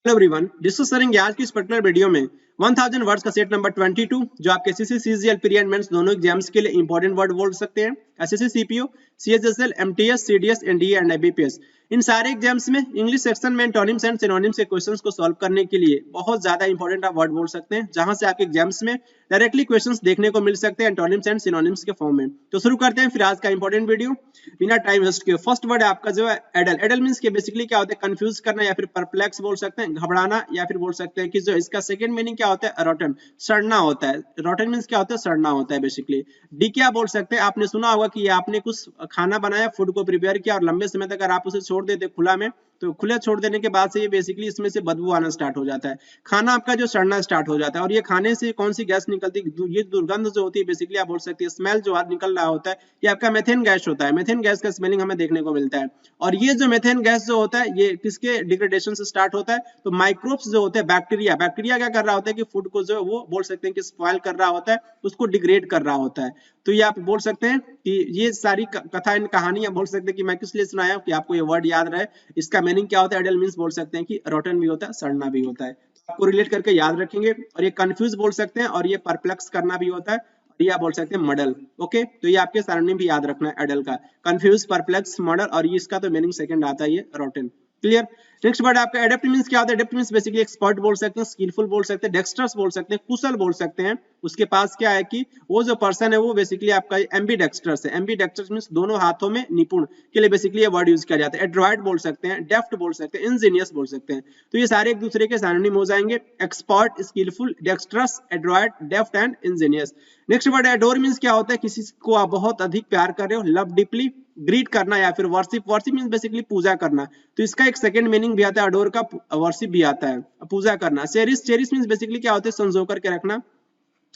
Hello everyone, this is सरिंग। आज की इस पर्टिकुलर वीडियो में 1000 वर्ड्स का सेट नंबर 22 जो आपके SSC CGL pre and mains दोनों एग्जाम्स के लिए इंपॉर्टेंट वर्ड बोल सकते हैं। SSC CPO, CHSL, MTS, CDS, NDA and IBPS, इन सारे एग्जाम्स में इंग्लिश सेक्शन में एंटोनिम्स एंड सिनोनिम्स के क्वेश्चंस को सॉल्व करने के लिए बहुत ज्यादा इंपॉर्टेंट आप वर्ड बोल सकते हैं, जहां से आपके एग्जाम्स में डायरेक्टली क्वेश्चंस देखने को मिल सकते हैं एंटोनिम्स एंड सिनोनिम्स के फॉर्म में। तो शुरू करते हैं फिर आज का इंपॉर्टेंट वीडियो बिना टाइम वेस्ट किए। फर्स्ट वर्ड है आपका जो है एडल। एडल मींस के बेसिकली क्या होता है, कंफ्यूज करना या फिर परप्लेक्स बोल सकते हैं, घबराना, या फिर बोल सकते हैं कि जो इसका सेकंड मीनिंग क्या होता है, रोटन, सड़ना होता है। रोटन मींस क्या होता है, सड़ना होता है बेसिकली। डी क्या बोल सकते हैं, आपने सुना होगा कि आपने कुछ खाना बनाया, फूड को प्रिपेयर किया और लंबे समय तक अगर आप उसे छोड़ देते खुला में, तो खुले छोड़ देने के बाद से ये बेसिकली इसमें से बदबू आना स्टार्ट हो जाता है, खाना आपका जो सड़ना स्टार्ट हो जाता है। और ये खाने से कौन सी गैस निकलती है, ये दुर्गंध जो होती है बेसिकली आप बोल सकते हैं, स्मेल जो निकल रहा होता है, ये आपका मेथेन गैस होता है। मेथेन गैस का स्मेलिंग हमें देखने को मिलता है। और ये जो मेथेन गैस जो होता है ये किसके डिग्रेडेशन से स्टार्ट होता है, तो माइक्रोब्स जो होते हैं, बैक्टीरिया क्या कर रहा होता है कि फूड को जो वो बोल सकते हैं कि स्पॉइल कर रहा होता है, उसको डिग्रेड कर रहा होता है। तो ये आप बोल सकते हैं कि ये सारी कथा इन कहानियां बोल सकते हैं कि मैं किस लिए सुनाया कि आपको ये वर्ड याद रहे। इसका मीनिंग क्या होता है, एडल मींस बोल सकते हैं कि रोटन भी होता है, सड़ना भी होता है। तो आपको रिलेट करके याद रखेंगे। और ये कंफ्यूज बोल सकते हैं, और ये परप्लेक्स करना भी होता है, और ये आप बोल सकते हैं मडल। ओके, तो ये आपके सारणी भी याद रखना है एडल का, कंफ्यूज, परप्लेक्स, मडल, और ये इसका तो मीनिंग सेकंड आता है, ये रोटन। क्लियर। नेक्स्ट वर्ड आपका एडेप्ट मींस क्या होता है, एडेप्ट मींस बेसिकली एक्सपर्ट बोल सकते हैं, स्किलफुल बोल सकते हैं, डेक्स्ट्रस बोल सकते हैं, कुशल बोल सकते हैं। उसके पास क्या है कि वो जो पर्सन है वो बेसिकली आपका एम्बीडेक्स्ट्रस है। एम्बीडेक्स्ट्रस मींस दोनों हाथों में निपुण के लिए बेसिकली ये वर्ड यूज किया जाता है। एड्रॉयड बोल सकते हैं, डेफ्ट बोल सकते हैं, इंजीनियस बोल सकते हैं। तो ये सारे एक दूसरे के सिनोनिम हो जाएंगे, expert, skilful, dexterous, adroit, deft and ingenious. Next word adore means क्या होता है, किसी को आप बहुत अधिक प्यार कर रहे हो, लव डीपली, ग्रीट करना या फिर वर्शिप। वर्शिप मींस बेसिकली पूजा करना, तो इसका एक सेकंड मीनिंग भी आता है, अडोर का वर्शिप भी आता है, पूजा करना। चेरिश, चेरिश मींस बेसिकली क्या होता है, संजो करके रखना।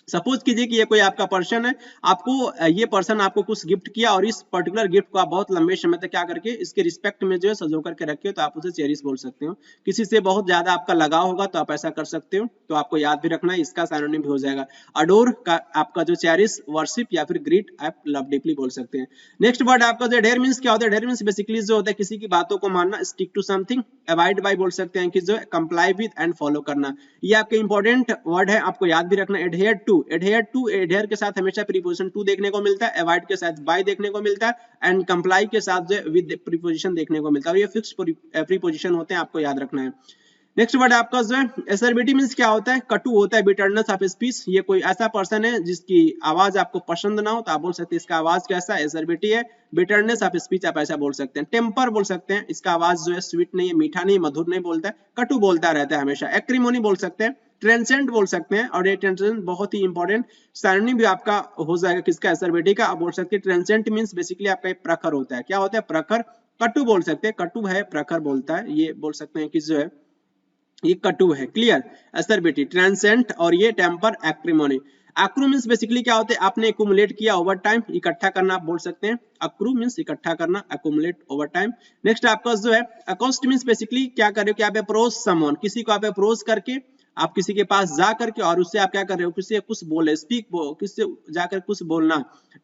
सपोज कीजिए कि ये कोई आपका पर्सन है, आपको ये पर्सन आपको कुछ गिफ्ट किया और इस पर्टिकुलर गिफ्ट को आप बहुत लंबे समय तक क्या करके इसके रिस्पेक्ट में जो है सजो करके रखे हो, तो आप उसे चेरिश बोल सकते हो। किसी से बहुत ज्यादा आपका लगाव होगा तो आप ऐसा कर सकते हो, तो आपको याद भी रखना है, इसका सिनोनिम भी हो जाएगा अडोर का आपका जो चेरिश, वर्शिप या फिर ग्रीट, आप लव डीपली बोल सकते हैं। नेक्स्ट वर्ड आपका जो एडहेयर मींस क्या होता है, एडहेयर मींस बेसिकली जो होता है किसी की बातों को मानना, stick to something, avoid by बोल सकते हैं कि जो कंप्लाई विद एंड फॉलो करना। ये आपके इंपॉर्टेंट वर्ड है, आपको याद भी रखना। Adhere to, adhere to, adhere के साथ हमेशा प्रीपोजिशन टू देखने को मिलता है, अवॉइड के साथ बाय देखने को मिलता है, एंड कंप्लाई के साथ जो विद प्रीपोजिशन देखने को मिलता है। और ये फिक्स प्रीपोजिशन होते हैं, आपको याद रखना है। नेक्स्ट वर्ड आपका जो है एसर्बिटी मींस क्या होता है, कटु होता है, बिटरनेस ऑफ स्पीच। ये कोई ऐसा पर्सन है जिसकी आवाज आपको पसंद ना हो, तो आप बोल सकते हैं इसका आवाज कैसा है, एसर्बिटी है। बिटरनेस ऑफ स्पीच आप ऐसा बोल सकते हैं। टेम्पर बोल सकते हैं, इसका आवाज जो है स्वीट नहीं है, मीठा नहीं, मधुर नहीं बोलता है, कटु बोलता रहता है हमेशा। एक्रीमोनी बोल सकते हैं, ट्रांसेंट बोल सकते हैं, और ये ट्रांसेंट बहुत ही इंपॉर्टेंट सिनोनिम भी आपका हो जाएगा किसका, एसर्बिटी का। आप बोल सकते हैं ट्रांसेंट मींस बेसिकली आपका एक प्रखर होता है। क्या होता है, प्रखर। कटु बोल सकते हैं, कटु है, प्रखर बोलता है, ये बोल सकते हैं कि जो है ये कटु है। क्लियर। एसर्बिटी, ट्रांसेंट, और ये टेम्पर, एक्रीमोनी। अक्रू मींस बेसिकली क्या होते हैं, आपने एक्यूमुलेट किया ओवर टाइम, इकट्ठा करना आप बोल सकते हैं। अक्रू मींस इकट्ठा करना, एक्यूमुलेट ओवर टाइम। नेक्स्ट आपका जो है अकोस्ट मींस बेसिकली क्या कर रहे हो कि आप अप्रोच समवन, किसी को आप अप्रोच करके, आप किसी के पास जा करके और उससे आप क्या कर रहे हो, किसी कुछ बोले, स्पीक, किससे जाकर कुछ बोलना,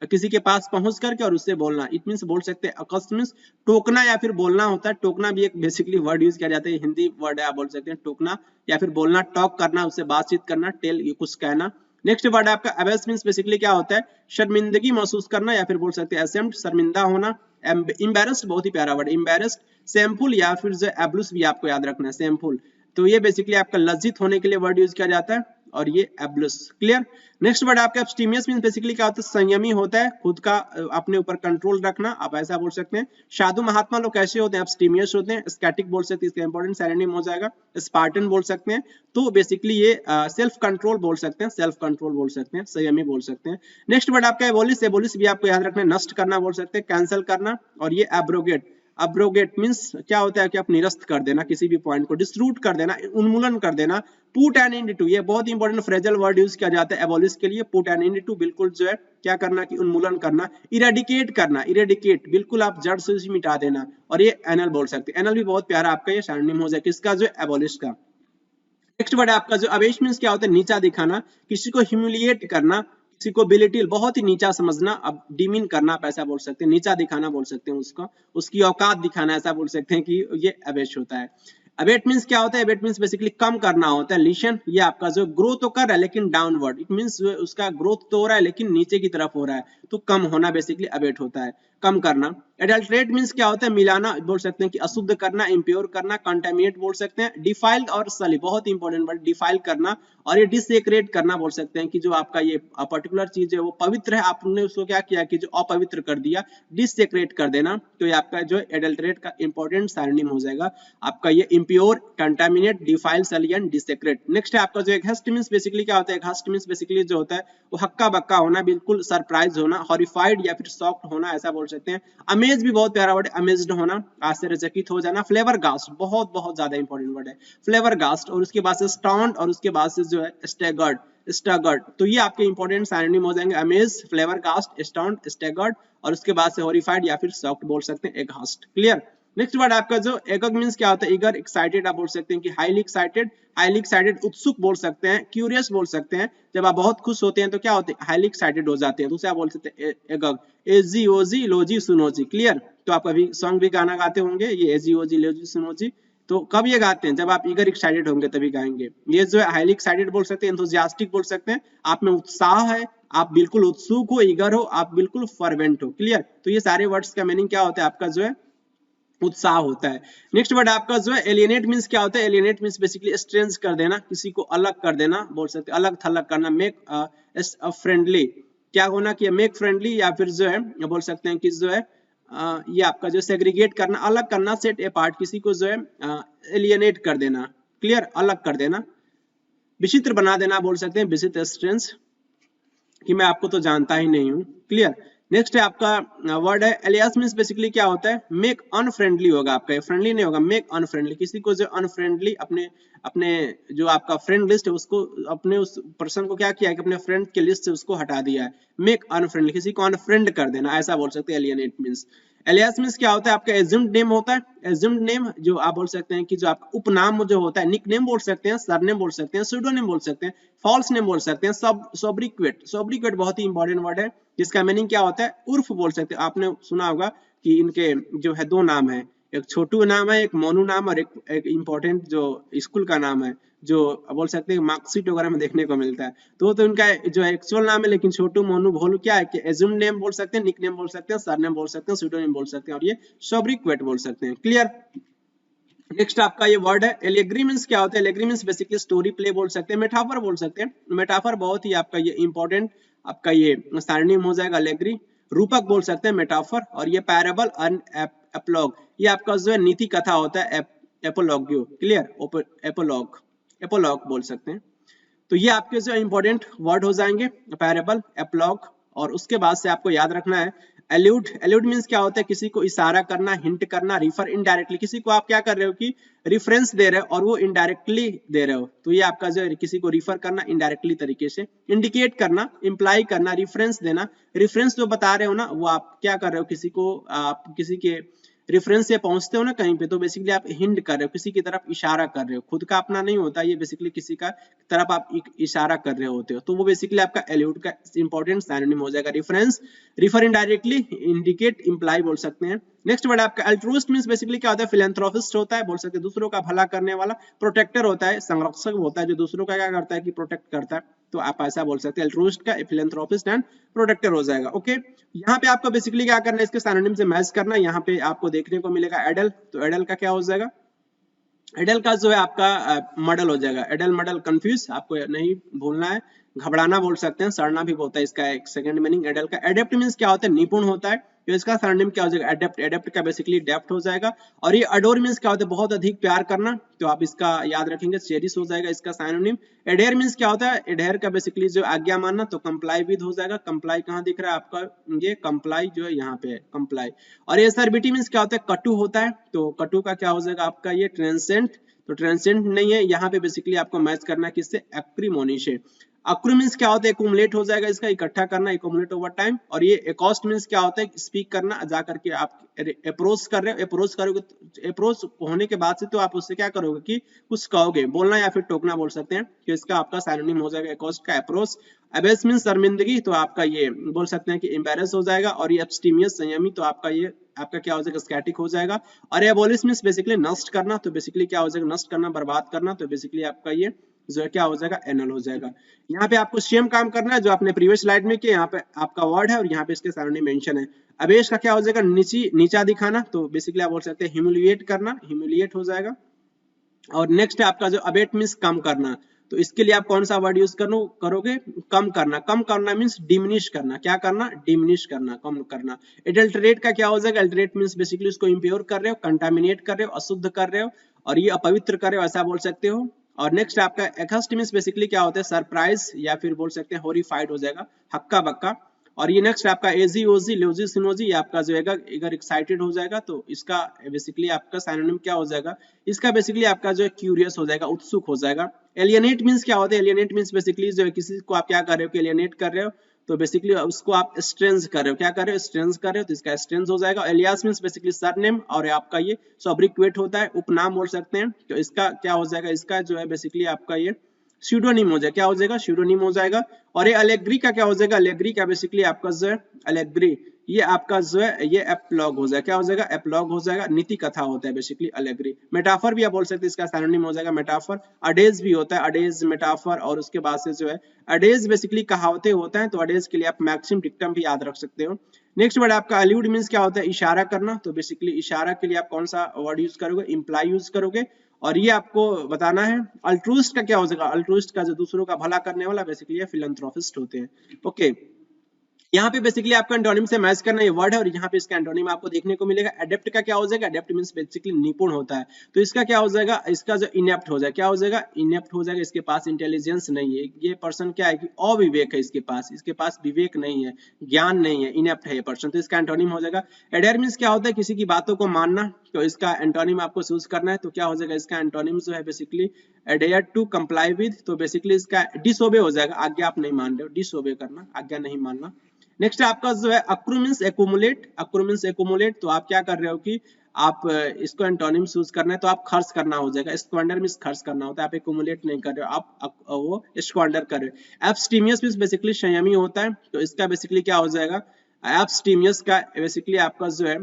किसी के पास पहुंच करके और उससे बोलना। इट मींस बोल सकते हैं अकस्ट मींस टोकना या फिर बोलना होता है। टोकना भी एक बेसिकली वर्ड यूज किया जाता है, हिंदी वर्ड है, आप बोल सकते हैं टोकना या फिर बोलना, टॉक करना, उससे बातचीत करना, टेल, ये कुछ कहना। नेक्स्ट वर्ड आपका अबेस मींस बेसिकली क्या होता है, शर्मिंदगी महसूस करना या फिर बोल सकते हैं असेम्ड, शर्मिंदा होना। एम्बेरस्ड बहुत ही प्यारा वर्ड, एम्बेरस्ड। शेमफुल या फिर जो एब्लुस भी आपको याद रखना है, शेमफुल। तो ये बेसिकली आपका लज्जित होने के लिए वर्ड यूज किया जाता है, और ये एब्लुस। क्लियर। नेक्स्ट वर्ड आपका एब्स्टीमियस मींस बेसिकली क्या होता है, संयमी होता है, खुद का अपने ऊपर कंट्रोल रखना, आप ऐसा बोल सकते हैं। साधु महात्मा लोग कैसे होते हैं, एब्स्टीमियस होते हैं। स्टैटिक बोल सकते हैं, इसका इंपॉर्टेंट सिनोनिम हो जाएगा स्पार्टन बोल सकते हैं। तो बेसिकली ये सेल्फ कंट्रोल बोल सकते हैं, सेल्फ कंट्रोल बोल सकते हैं, संयमी बोल सकते हैं। नेक्स्ट वर्ड आपका एबोलिश, एबोलिश भी आपको याद रखना है, नष्ट करना बोल सकते हैं, कैंसिल करना। और ये एब्रोगेट, अब्रोगेट मींस क्या होता है कि आप निरस्त कर देना किसी भी पॉइंट को, डिस्ट्रूट कर देना, उन्मूलन कर देना। पुट एन एंड टू, ये बहुत इंपॉर्टेंट फ्रेजल वर्ड यूज किया जाता है एबोलिश के लिए। पुट एन एंड टू बिल्कुल जो है क्या करना कि उन्मूलन करना। इरेडिकेट करना, इरेडिकेट बिल्कुल आप जड़ से मिटा देना। और ये एनल बोल सकते हैं, एनल भी बहुत प्यारा आपका ये सिनोनिम हो जाए किसका, जो एबोलिश का। नेक्स्ट वर्ड आपका जो अबेश मींस क्या होता है, नीचा दिखाना, किसी को ह्यूमिलिएट करना, किसी को बिलिटिल बहुत ही नीचा समझना, अब डिमीन करना आप ऐसा बोल सकते हैं, नीचा दिखाना बोल सकते हैं उसको, उसकी औकात दिखाना ऐसा बोल सकते हैं कि ये अबेश होता है। अबेट मीन्स क्या होता है? अबेट मीन्स बेसिकली कम करना होता है। लिशन ये आपका जो ग्रो तो कर रहा है लेकिन डाउनवर्ड, इट मीन्स उसका ग्रोथ तो हो रहा है लेकिन नीचे की तरफ हो रहा है, तो कम होना बेसिकली अबेट होता है, कम करना। एडल्ट्रेट मीन्स क्या होता है? मिलाना बोल सकते हैं कि अशुद्ध करना, इम्प्योर करना, कंटामिनेट बोल सकते हैं। डिफाइल्ड और सली, बहुत इंपॉर्टेंट वर्ड, डिफाइल करना और ये डिसेक्रेट करना बोल सकते हैं कि जो आपका ये पर्टिकुलर चीज है वो पवित्र है, आपने उसको क्या किया कि जो अपवित्र कर दिया, डिसेक्रेट कर देना। तो ये आपका जो एडल्ट्रेट का इंपॉर्टेंट साइनोनिम हो जाएगा आपका ये इम्प्योर, कंटामिनेट, डिफाइल, सली एंड डिसेक्रेट। नेक्स्ट है आपका जो एघस्ट मीन्स बेसिकली क्या होता है? एघस्ट मीन्स बेसिकली जो होता है वो हक्का बक्का होना, बिल्कुल सरप्राइज होना, हॉरिफाइड या फिर शॉक्ड होना, ऐसा बोल सकते हैं। अमेज भी बहुत प्यारा वर्ड है, अमेज्ड होना, आश्चर्यचकित हो जाना। फ्लेवर गास्ट बहुत बहुत ज्यादा इंपॉर्टेंट वर्ड है, फ्लेवर गास्ट। और उसके बाद से स्टॉन्ड और उसके बाद से जो है स्टैगर्ड, स्टैगर्ड। तो ये आपके इंपॉर्टेंट साइनोनिम हो जाएंगे, अमेज, फ्लेवर गास्ट, स्टॉन्ड, स्टैगर्ड और उसके बाद से हॉरिफाइड या फिर शॉक्ड बोल सकते हैं, एघस्ट। क्लियर। नेक्स्ट वर्ड आपका जो एगग मींस क्या होता है? ईगर, एक्साइटेड आप बोल सकते हैं कि हाईली एक्साइटेड, हाईली एक्साइटेड उत्सुक बोल सकते हैं, क्यूरियस बोल सकते हैं। जब आप बहुत खुश होते हैं तो क्या होते हैं? हाईली एक्साइटेड हो जाते हैं, तो उसे आप बोल सकते हैं एगग। एजी ओजी लोजी सुनोजी। क्लियर। तो आप कभी सॉन्ग भी गाना गाते होंगे, ये एजी ओजी लोजी सुनोजी, तो कब ये गाते हैं? जब आप ईगर एक्साइटेड होंगे तभी गाएंगे। ये जो है हाईली एक्साइटेड बोल सकते हैं, एंथुसियास्टिक बोल सकते हैं, आप में उत्साह है, आप बिल्कुल उत्सुक हो, ईगर हो, आप बिल्कुल फर्वेंट हो। क्लियर। तो ये सारे वर्ड्स का मीनिंग क्या होता है? आपका जो है उत्साह होता है। नेक्स्ट वर्ड आपका जो है एलियनेट मींस क्या होता है? एलियनेट मींस बेसिकली स्ट्रेंज कर देना, किसी को अलग कर देना बोल सकते हैं, अलग थलग करना। मेक फ्रेंडली, क्या होना कि मेक फ्रेंडली, या फिर जो है बोल सकते हैं कि जो है ये आपका जो सेग्रीगेट करना, अलग करना, सेट अपार्ट, किसी को जो है एलियनेट कर देना। क्लियर। अलग कर देना, विचित्र बना देना बोल सकते हैं, विचित्र, स्ट्रेंज, कि मैं आपको तो जानता ही नहीं हूँ। क्लियर। नेक्स्ट है आपका वर्ड है एलियास मींस बेसिकली क्या होता है? मेक अनफ्रेंडली होगा आपका, फ्रेंडली नहीं होगा, मेक अनफ्रेंडली, किसी को जो अनफ्रेंडली, अपने अपने जो आपका फ्रेंड लिस्ट है उसको, अपने उस पर्सन को क्या किया है कि अपने फ्रेंड के लिस्ट से उसको हटा दिया है। मेक अनफ्रेंडली, किसी को अनफ्रेंड कर देना, ऐसा बोल सकते हैं एलियनेट मींस। एलियास मींस क्या होता है? आपका एज्यूम्ड नेम होता है, एज्यूम्ड नेम जो आप बोल सकते हैं कि जो आपका उपनाम जो होता है, निक नेम बोल सकते हैं, सरनेम बोल सकते हैं, सूडोनेम बोल सकते हैं, फॉल्स नेम बोल सकते हैं, सब सोब्रिक्वेट। सोब्रिक्वेट बहुत ही इंपॉर्टेंट वर्ड है, जिसका मीनिंग क्या होता है? उर्फ बोल सकते हैं। आपने सुना होगा कि इनके जो है दो नाम है, एक छोटू नाम है, एक मोनू नाम, और एक इंपॉर्टेंट जो स्कूल का नाम है, जो बोल सकते हैं मार्कशीट वगैरह में देखने को मिलता है। तो इनका जो एक्चुअल नाम है, लेकिन छोटू, मोनू, भोलू क्या है कि एज्यूम नेम बोल सकते हैं, निक नेम बोल सकते हैं, सरनेम बोल सकते हैं, सूडोनेम बोल सकते हैं, और ये सोब्रिक्वेट बोल सकते हैं। क्लियर। नेक्स्ट आपका ये वर्ड है एलेग्री मींस क्या होता है? Allegory means basically story play बोल सकते हैं, मेटाफर बोल सकते हैं। मेटाफर बहुत ही आपका ये इंपॉर्टेंट आपका ये साइनोनिम हो जाएगा एलेग्री। रूपक बोल सकते हैं, मेटाफर। और ये पैराबल एंड एपोलॉग, ये आपका जो है नीति कथा होता है, एपोलॉग्यो। क्लियर। एपोलॉग, एपोलॉग बोल सकते हैं। तो ये आपके जो इंपॉर्टेंट वर्ड हो जाएंगे, पैराबल, एपोलॉग। और उसके बाद से आपको याद रखना है एल्यूड। एल्यूड मींस क्या होता है? किसी को इशारा करना, हिंट करना, रिफर इनडायरेक्टली, किसी को आप क्या कर रहे हो कि रिफरेंस दे रहे हो और वो इनडायरेक्टली दे रहे हो, तो ये आपका जो है किसी को रिफर करना इनडायरेक्टली तरीके से। इंडिकेट करना, इंप्लाई करना, रिफरेंस देना, रिफरेंस जो बता रहे हो ना वो आप क्या कर रहे हो, किसी को आप किसी के रेफरेंस से पहुंचते हो ना कहीं पे, तो बेसिकली आप हिंट कर रहे हो, किसी की तरफ इशारा कर रहे हो, खुद का अपना नहीं होता ये, बेसिकली किसी का तरफ आप इशारा कर रहे होते हो, तो वो बेसिकली आपका एल्यूड का इंपॉर्टेंट साइनोनिम हो जाएगा। Reference, refer indirectly, indicate, imply बोल सकते हैं। नेक्स्ट वर्ड आपका अल्ट्रुइस्ट मींस बेसिकली क्या होता है? फिलैंथ्रोपिस्ट होता है, बोल सकते हैं दूसरों का भला करने वाला। प्रोटेक्टर होता है, संरक्षक होता है, जो दूसरों का क्या करता है कि प्रोटेक्ट करता है, तो आप ऐसा बोल सकते हैं अल्ट्रुइस्ट का फिलैंथ्रोपिस्ट एंड प्रोटेक्टर हो जाएगा। ओके, यहाँ पे आपको बेसिकली क्या करना है, इसके सिनोनिम से मैच करना। यहाँ पे आपको देखने को मिलेगा एडल, तो एडल का क्या हो जाएगा? एडल का जो है आपका मॉडल हो जाएगा, एडल मॉडल, कंफ्यूज आपको नहीं भूलना है। घबराना बोल सकते हैं, सड़ना भी होता है, इसका एक सेकंड मीनिंग एडल का। एडेप्ट मींस क्या होता है? निपुण होता है, तो इसका सिनोनिम क्या हो जाएगा? एडेप्ट। एडेप्ट का बेसिकली डेप्थ हो जाएगा। और ये अडोर मींस क्या होता है? बहुत अधिक प्यार करना, तो आप इसका याद रखेंगे, चेरिश हो जाएगा इसका सिनोनिम। एडेयर मींस क्या होता है? एडेयर का बेसिकली जो आज्ञा मानना, तो कंप्लाई विद हो जाएगा। कंप्लाई कहाँ दिख रहा है आपका? ये कंप्लाई जो है यहाँ पे है, कंप्लाई। और ये सर्बिटी मींस क्या होता है? कटु होता है, तो कटु का क्या हो जाएगा आपका? ये ट्रांसेंट, तो ट्रांसेंट नहीं है, यहाँ पे बेसिकली आपको मैच करना है किससे? एक्रीमोनी से। अक्रू मींस क्या होता है? एकुमुलेट हो जाएगा, इसका इकट्ठा करना, एकुमुलेट ओवर टाइम। और ये एकॉस्ट मींस क्या होता है? स्पीक करना, जा करके आप अप्रोच कर रहे हो, अप्रोच करोगे, अप्रोच होने के बाद से तो आप उससे क्या करोगे कि कुछ कहोगे, बोलना या फिर टोकना बोल सकते हैं, तो इसका आपका सिनोनिम हो जाएगा एकॉस्ट का अप्रोच। अबेस मींस शर्मिंदगी, तो आपका ये बोल सकते हैं कि एम्बैरेस हो जाएगा। और ये एब्स्टीमियस, संयमी, तो आपका ये आपका क्या हो जाएगा स्टैटिक हो जाएगा। और एबोलिश मींस बेसिकली नष्ट करना, तो बेसिकली क्या हो जाएगा नष्ट करना, बर्बाद करना, तो बेसिकली आपका ये जो है क्या हो जाएगा एनल हो जाएगा। यहाँ पे आपको सेम काम करना है जो आपने प्रीवियस स्लाइड में किया। यहाँ पे आपका वर्ड है और यहाँ पे इसके सामने मेंशन है। अबेश का क्या हो जाएगा नीचा दिखाना, तो बेसिकली आप बोल सकते हैं ह्यूमिलिएट करना, ह्यूमिलिएट हो जाएगा। और नेक्स्ट है आपका जो अबेट मींस कम करना, तो इसके लिए आप कौन सा वर्ड यूज करोगे कम करना। कम करना मींस डिमिनिश करना, क्या करना डिमिनिश करना, कम करना। एडल्टरेट का क्या हो जाएगा एडल्टरेट मींस बेसिकली उसको इंप्योर कर रहे हो, कंटामिनेट कर रहे हो, अशुद्ध कर रहे हो और ये अपवित्र कर रहे हो, ऐसा बोल सकते हो। और नेक्स्ट आपका एक्स्ट मींस बेसिकली क्या होता है सरप्राइज या फिर बोल सकते हैं हॉरिफाइड हो जाएगा, हक्का बक्का। और ये नेक्स्ट आपका एजी ओजी लोजी सिनोजी, ये आपका जो है अगर एक्साइटेड हो जाएगा तो इसका बेसिकली आपका सिनोनिम क्या हो जाएगा, इसका बेसिकली आपका जो है क्यूरियस हो जाएगा, उत्सुक हो जाएगा। एलियनेट मींस क्या होता है एलियनेट मींस बेसिकली जो है किसी को आप क्या कर रहे हो कि एलियनेट कर रहे हो, तो बेसिकली उसको आप स्ट्रेंज कर रहे हो, क्या कर रहे हो स्ट्रेंज कर रहे हो, तो इसका स्ट्रेंज हो जाएगा। एलियास मींस बेसिकली सरनेम और आपका ये सब्रिक्वेट होता है, उपनाम बोल सकते हैं, तो इसका क्या हो जाएगा इसका जो है बेसिकली आपका ये स्यूडोनिम हो जाएगा, क्या हो जाएगा स्यूडोनिम हो जाएगा। और ये अलेग्री का क्या हो जाएगा अलेग्री का बेसिकली आपका जो है अलेग्री ये आपका जो है ये एप्लॉग हो जाएगा, क्या हो जाएगा एप्लॉग हो जाएगा, नीति कथा होता है बेसिकली अलेग्री। मेटाफर भी आप बोल सकते हैं, इसका सिनोनिम हो जाएगा मेटाफर। अडेज भी होता है, अडेज मेटाफर, और उसके बाद से जो है अडेज बेसिकली कहावतें होता है, तो अडेज के लिए आप मैक्सिम डिक्टम भी याद रख सकते हो। नेक्स्ट वर्ड आपका अलूड मींस क्या होता है इशारा करना, तो बेसिकली इशारा के लिए आप कौन सा वर्ड यूज करोगे इम्प्लाई यूज करोगे। और ये आपको बताना है अल्ट्रुइस्ट का क्या हो जाएगा, अल्ट्रुइस्ट का जो दूसरों का भला करने वाला बेसिकली फिलैंथ्रोपिस्ट होते हैं। ओके यहाँ पे बेसिकली आपका एंटोनिम से मैच करना ये वर्ड है, और यहाँ पे इसका एंटोनिम आपको देखने को मिलेगा। एडेप्ट का क्या हो जाएगा एडेप्ट मींस बेसिकली निपुण होता है, तो इसका क्या हो जाएगा इसका जो इनेप्ट हो जाएगा, क्या हो जाएगा इनेप्ट हो जाएगा, इसके पास इंटेलिजेंस नहीं है, ये पर्सन क्या है कि अविवेक है, इसके पास विवेक नहीं है, ज्ञान नहीं है, इनेप्ट है ये पर्सन, तो इसका एंटोनिम हो जाएगा। एडेयर मींस क्या होता है किसी की बातों को मानना, तो इसका एंटोनिम आपको चूज करना है, तो क्या हो जाएगा इसका एंटोनिम जो है basically adhere to comply with, तो बेसिकली इसका डिसओबे हो जाएगा, आज्ञा आप नहीं मान रहे हो, डिसओबे करना आज्ञा नहीं मानना। नेक्स्ट आपका जो है accrue means accumulate, accrue means accumulate, तो आप क्या कर रहे हो कि आप इसको एंटोनिम यूज करना है, तो आप खर्च करना हो जाएगा। स्क्वांडर मींस खर्च करना होता है, आप एकुमुलेट नहीं कर रहे हो, आप वो स्क्वांडर कर रहे हो। एब्स्टीमियस मींस बेसिकली संयमी होता है, तो इसका बेसिकली क्या हो जाएगा एब्स्टीमियस का बेसिकली आपका जो है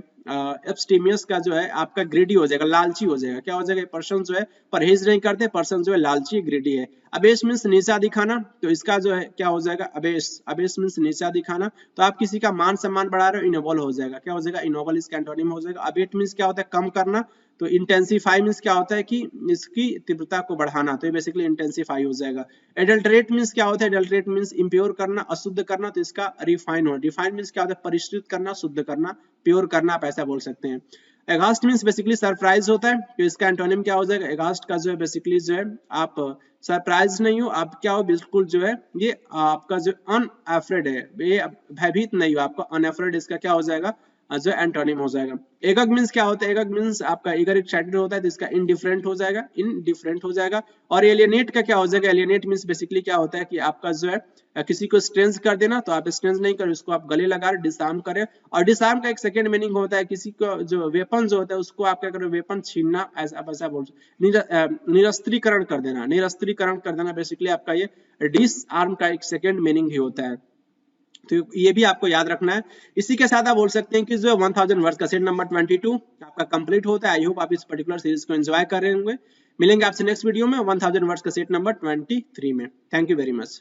एब्स्टीमियस का जो है आपका ग्रेडी हो जाएगा, लालची हो जाएगा, क्या हो जाएगा पर्सन जो है परहेज नहीं करते, पर्सन जो है लालची ग्रेडी है। अबेस मींस नीचा दिखाना, तो इसका जो है क्या हो जाएगा अबेस, अबेस मींस नीचा दिखाना, तो आप किसी का मान सम्मान बढ़ा रहे हो इनोबल हो जाएगा, क्या हो जाएगा इनोबल, इसका एंटोनिम हो जाएगा। अबेट मींस क्या होता है कम करना, तो इंटेंसिफाई मींस क्या होता है कि इसकी तीव्रता को बढ़ाना, तो ये बेसिकली इंटेंसिफाई हो जाएगा। एडल्टरेट मींस क्या होता है एडल्टरेट मींस इंप्योर करना, अशुद्ध करना, तो इसका रिफाइन हो, रिफाइन मींस क्या होता है परिष्कृत करना, शुद्ध करना, प्योर करना, आप ऐसा बोल सकते हैं। एगास्ट मींस बेसिकली सरप्राइज होता है, तो इसका एंटोनिम क्या हो जाएगा एगास्ट का जो है बेसिकली जो है आप सरप्राइज नहीं हो, आप क्या हो बिल्कुल जो है ये आपका जो अनअफ्रेड है, ये भयभीत नहीं हो, आपका अनअफ्रेड इसका क्या हो जाएगा जो एंटोनिम हो जाएगा। एगग मींस क्या होता है एगग मींस आपका ईगर एक्साइटेड होता है, तो इसका इनडिफरेंट हो जाएगा, इनडिफरेंट हो जाएगा। और एलियनेट का क्या हो जाएगा एलियनेट मींस बेसिकली क्या होता है कि आपका जो है किसी को स्ट्रेंज कर देना, तो आप स्ट्रेंज नहीं कर उसको आप गले लगा रहे डिसआर्म करे। और डिसआर्म का एक सेकंड मीनिंग होता है किसी को जो वेपन जो होता है उसको आप क्या करो वेपन छीनना, ऐसा बोल निरस्त्रीकरण कर देना, निरस्त्रीकरण कर देना, बेसिकली आपका ये डिसआर्म का एक सेकंड मीनिंग ही होता है, तो ये भी आपको याद रखना है। इसी के साथ आप बोल सकते हैं कि जो 1000 वर्ड्स का सेट नंबर 22 आपका कंप्लीट होता है। आई होप आप इस पर्टिकुलर सीरीज को एंजॉय कर रहे होंगे। मिलेंगे आपसे नेक्स्ट वीडियो में 1000 वर्ड्स का सेट नंबर 23 में। Thank you very much.